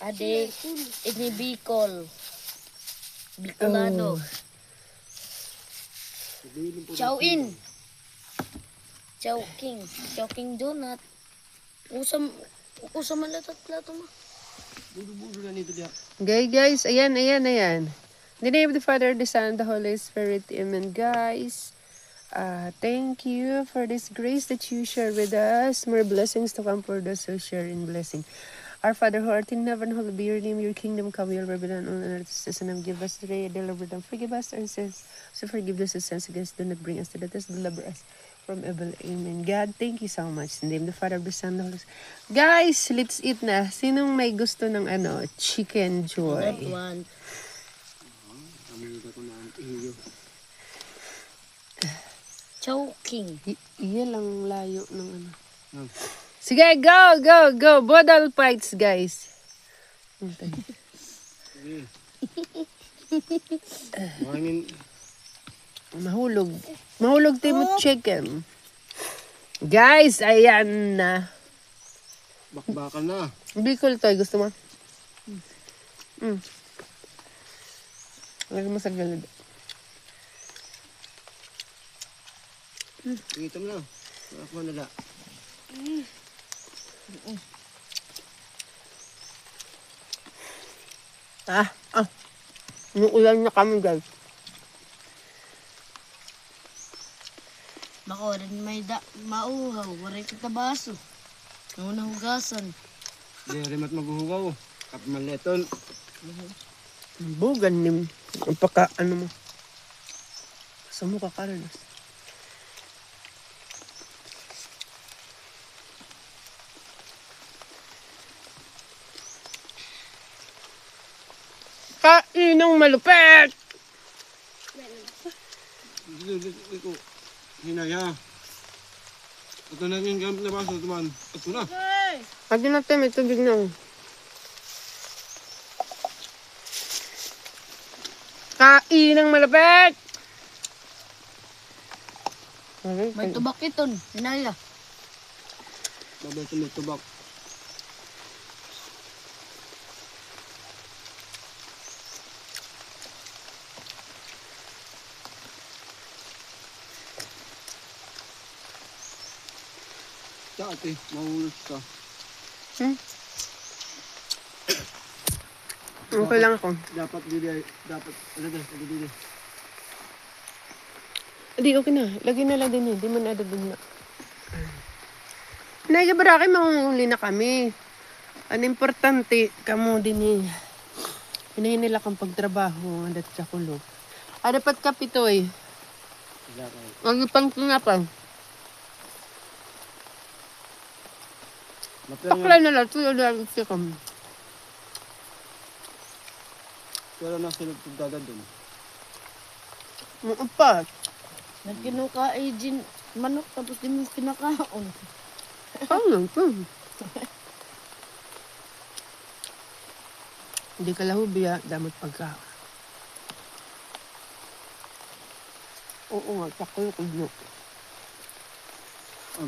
Ade, ini Bicol. Bicolano. Chowin. Chowking. Chowking donut. Usam malatat plato mo. Okay, guys. Ayan. In the name of the Father, the Son, the Holy Spirit. Amen, guys. Thank you for this grace that you share with us. More blessings to come for those who share in blessing. Our Father who art in heaven, hallowed be your name. Your kingdom come, your will be done on earth as it is in heaven. Give us today our daily bread, and forgive us our sins. So forgive us our sins against. Do not bring us to the test, deliver us from evil. Amen. God, thank you so much. In the name of the Father, the Son, the Holy Spirit. Guys, let's eat na. Sinong may gusto ng chicken That joy? one. Chowking. Iyan lang layo ng Sige, go. Bodal fights, guys. Mahulog tayo chicken. Guys, ayan na. Bakbakan na. Bicol to, gusto mo? Lagyan mo sa galid. Ito mo na. Wala ko nala. Inuulan na kami, guys. Mako rin may mauhaw. Waray kita baso. Nauna hugasan. Di rimat maghuhugaw. Kapmaleton. Bugan ni ang paka, mo. Sa mukha ka rin. Kainong malupet! Ito. Hinaya. Ito na yung gamit na baso. Tuman. Ito na. Lagi natin, may tubig na. Kainong malupet! May tubak iton. Hinaya. Babay ito may tubak. Ate, mahulog ka. Okay lang ako. Dapat dili. Ano dili. Hindi, okay na. Lagi na lang din eh. Di mo na adabog na. Naigabaraki, mangunghuli na kami. Ang importante, kamo din eh. Hinahin nila kang pagtrabaho. Andat sa kulog. Dapat kapitoy. Ang ipang tinapang. Taklay na lang. Tuyo lang siya kami. Pero nasilog pagdagad dun. Muupat. Nagkinukaay din manok tapos di mo kinakaon. Ano ito? Hindi ka lahubi damot pagka. Oo nga, tsaka yung kudyo.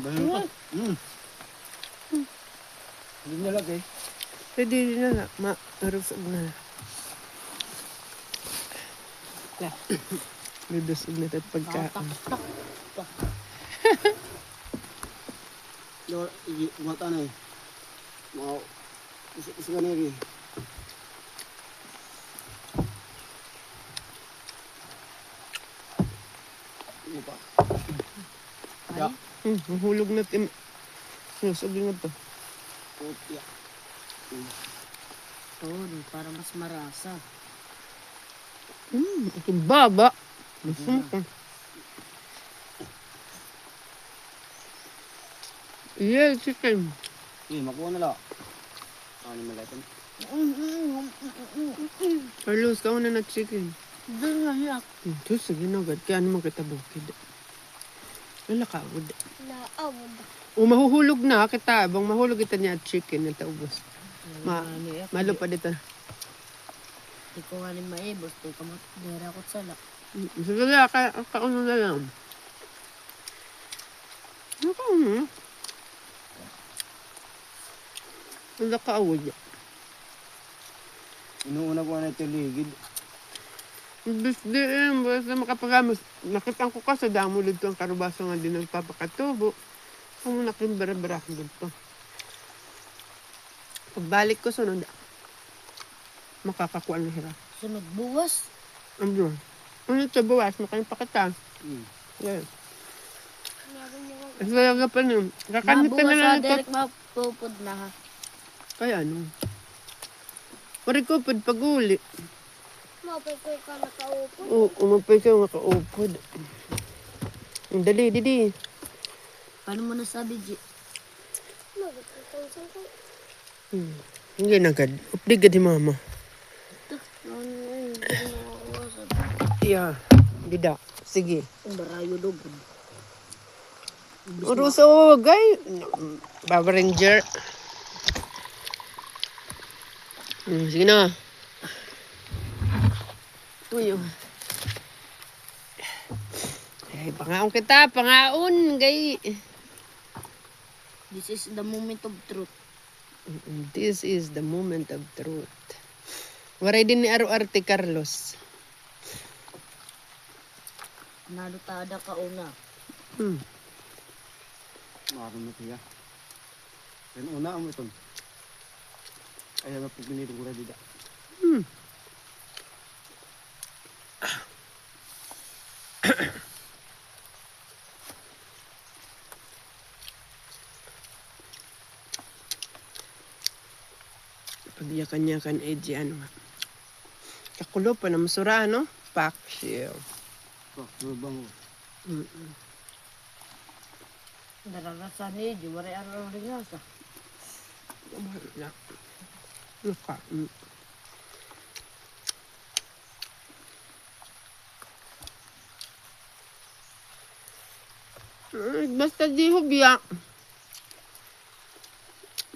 Bayan pa. Hindi nalagay. Pwede rin na marusog na. Ludusog na ito pagkaan. Mata na eh. Mau. Isa ka na rin. Ano pa? Mahulog na ito. Lusog na ito. Putya. Para mas marasa. Ito baba. Masumpa. Yeah, chicken. Makuha na lang. Ano malatin? Carlos, kauna na chicken. Doon nga yak. Ito, sige na agad. Kaya ano kita bukid. Wala ka, agad. Naawad. Mahuhulog na kita. Bang mahulog kita niya at chicken na taubos. Malo pa dito. Di ko nga ni maibos. Di ko matira ko sala. Sige na, kauna na lang. Ano? Wala ka awad. Inuuna ko na ito ligid. Bis di basta makapagamas. Nakitang ko ka sa damo dito ang karubaso nga din nagpapakatubo. Kung nakimbara-bara ko dito. Pagbalik ko sunod, makakakuha ng hirap. Sunod buwas. Ano? Ano sa buwas? Makaimpakita. Yeah. Meron niya wag. At wala ka pa nun. Kakanit ka na Mabuwas lang sa ito. direct mapupod na ha. Kaya ano? Marikupad pag-uli. Mapay ko ka nakaupo. Oo, umapay ka makaupod. Dali, didi. Paano mo nasabi, G? Magpapausan ko. Hindi na agad. Upligad si mama. Ito. Ano yun? Hindi ko nakakawasan. Yeah. Dida. Sige. Ang barayo dogod. Uruso, gay. Baba Ranger. Sige na. Uyo. Ay, pangaon kita. Pangaon, gay. This is the moment of truth. This is the moment of truth. Waray din ni Aro-Arte Carlos. Nalutada ka una. Maroon na siya. Yan una ang ito. Ayan na po binirura dida. Pagyakan-yakan, Edgy, ano nga. Kakulo pa na masura, no? Paksiw. Lubang mo. Naranasan ni G. Waray araw rin nga sa. Wala. Luka. Basta di hubya.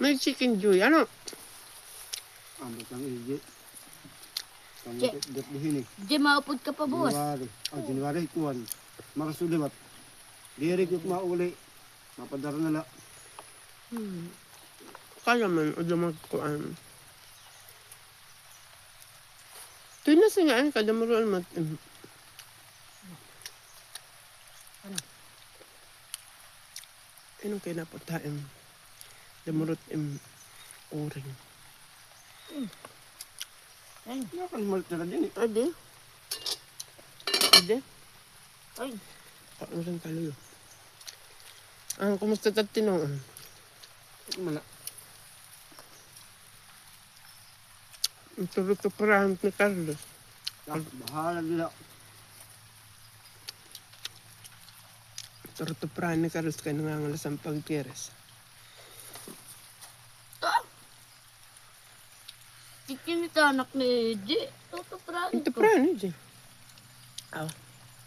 May chicken joy. Ano? Ang batang igi. Ang Che. datbihin eh. G, maupod ka pa buwas. January. January, kuwan. Makasulimat. Diri ko mauli. Mapadara na la. Kaya man, o magkuhan. Ito na singaan, kada maroon mat. Anong kaya napuntaan? Damurot oring. Ay, Nakalimalit na din eh. Ade? Ade? ay. Kauring kaluyo. Kumusta tatino? Mala. Ang turot-tuparahan ni Carlos. Bahala nila. Turot-tuparahan ni Carlos kaya nangangalas ang pagkires. Chicken ito anak ni G. Tutuprahan Ito ko. prahan, Ede.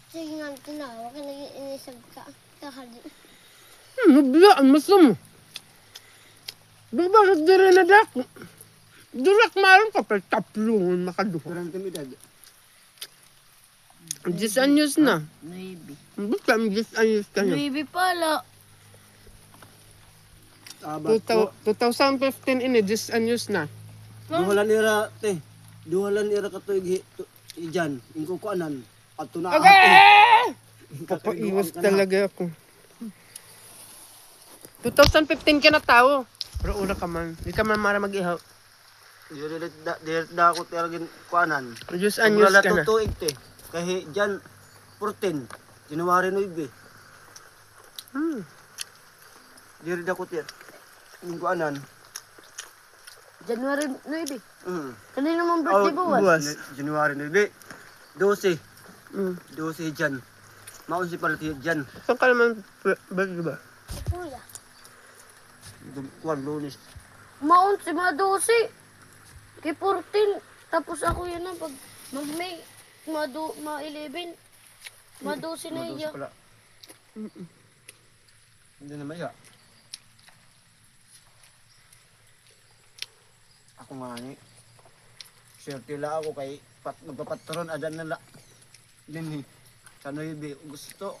Sige nga, tinawa ka naging inisag ka. Kahali. Nablaan mo sa mo. Diba, dire na dak. Durak maroon ka pa taplungan makaduha. Pero ang timidad. 10 anyos na. Maybe. Basta 10 anyos ka na. Maybe pala. Abat ko. 2015 ini, 10 anyos na. Duhalan ira, te. Duhalan ira ka to dyan. Yung kukuanan. At tunaan. Okay! Papaiwas talaga ako. 2015 ka na tao. Pero una ka man. Di ka man mara mag-ihaw. Diret da ako tiragin kuanan. 10 anyos Wala ka na. tutuig te. Kahit dyan, 14. January 9. Diret da ko tir. Yung kuanan. January 9. Mm. Kanina mong birthday buwas. Buwas. January 9. 12. Mm. 12 dyan. Maun si pala dyan. Saan ka naman birthday ba? Kuya. Kuan, lunes. Maun si Madosi. Kay 14. Tapos ako yan na pag mag-May. Ma-11. Madosi na iya. Pala. Hindi na maya. Ako nga ni. Swerte la ako kay magpapatron adan na la. Din ni. Sa Noybe, gusto.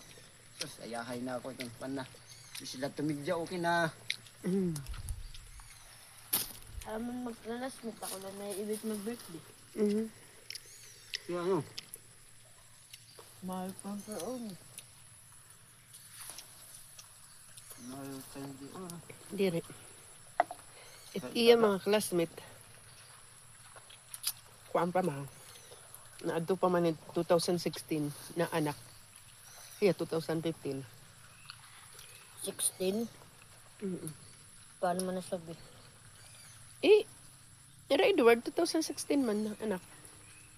Sus, ayahay na ako itong pan na. Di sila tumidya, okay na. Alam maglalasmit ako lang na ibig mag-birthday. Mhm. Kaya ano? Mahal pang taon. Mahal tayo di oras. Diri. If iya mga classmate, kuan pa ma. Naadto pa man ni 2016 na anak. Iya 2015. 16? Mm. Paano mo nasabi? Eh, Era Edward 2016 man na anak.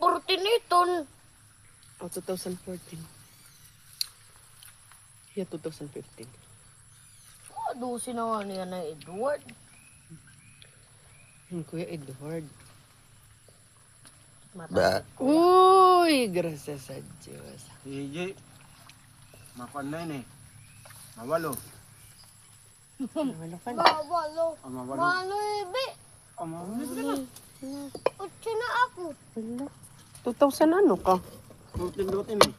14 iton! O 2014. Iya 2015. Adusin na nga niya na Edward. Kuya Edward. Mata. Uy, gracias sa Diyos. EJ. Makuan na yun eh. Mawalo. Wala ka na. Mawalo. Mawalo. Mano ibi. Mawalo. Utsi na ako. Wala. 2000 ano ka? Lutin eh.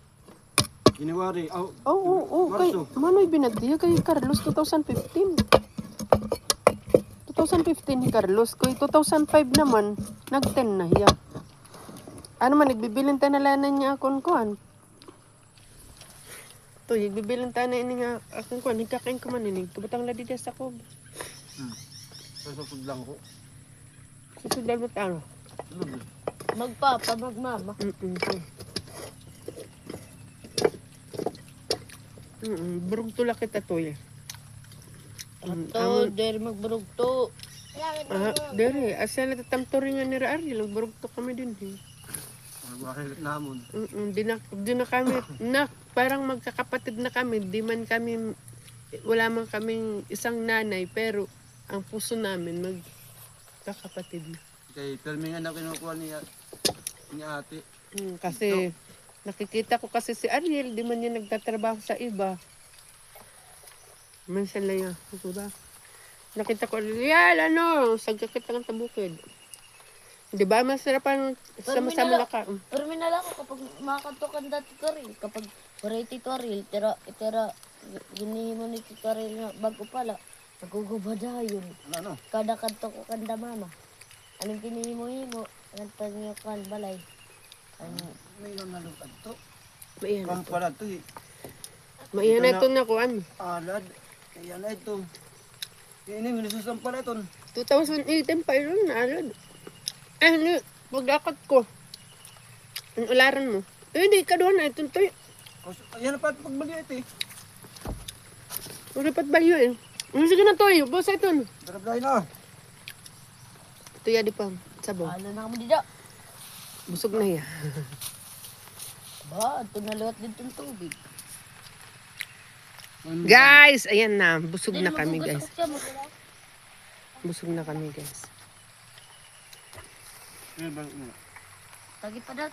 January. Oh, Oo. Kay, Marso. mano'y binagdiya kay Carlos 2015. 2015 ni Carlos. Kay 2005 naman, nag-10 na hiya. Ano man, nagbibilin tayo na lanan niya akong kuhan. Ito, nagbibilin tayo na ini nga akong kuhan. Nagkakain ko man ini. Tubatang ladi sa ko. Sasapod lang ko. Susudal mo tayo. Magpapa, magmama. Burog tula kita to eh. Ato, dere magburog to. Langit Ah, dere, asa na tatamtorin nga ni Ariel, burog to kami din eh. Magwakilit namon. Di na kami, parang magkakapatid na kami, di man kami, wala man kaming isang nanay, pero ang puso namin magkakapatid na. Kay permingan na kinukuha niya ate. Kasi nakikita ko kasi si Ariel, di man niya nagtatrabaho sa iba. Minsan lang yan, diba? Nakita ko, Ariel, sagkakit lang sa bukid. Di ba, masarapan sama-sama na ka. Terminal ako kapag makakantukan dati ka rin. Kapag variety ka rin, itera, ginihimo ni ka rin nga bago pala. Nagugubada yun. Ano? Kada kanto ko kanda mama. Anong kinihimo-himo? Kanta niya kan balay. May lang nalupad to. Maiyan na Kung ito. pala to eh. Maiyan na ito na kuan. Alad. Kaya na ito. Ini, minususam pala ito. 2018 pa yun, alad. Pagdakat ko. Ang ularan mo. Hindi, kaduhan na ito. Ayan na pa pagbali ito eh. Uripat ba yun? Sige na to eh. Bosa ito. Darablahin na. Ito ya di pa. Sabaw. Ano na kamo dida? Busog na ya. Ba, ito naluwat din itong tubig. Guys, ayan na. Busog na Dili, kami magugas guys. ako siya, magulaw. Busog na kami guys. Eh, balik mo. Tagi pa dati.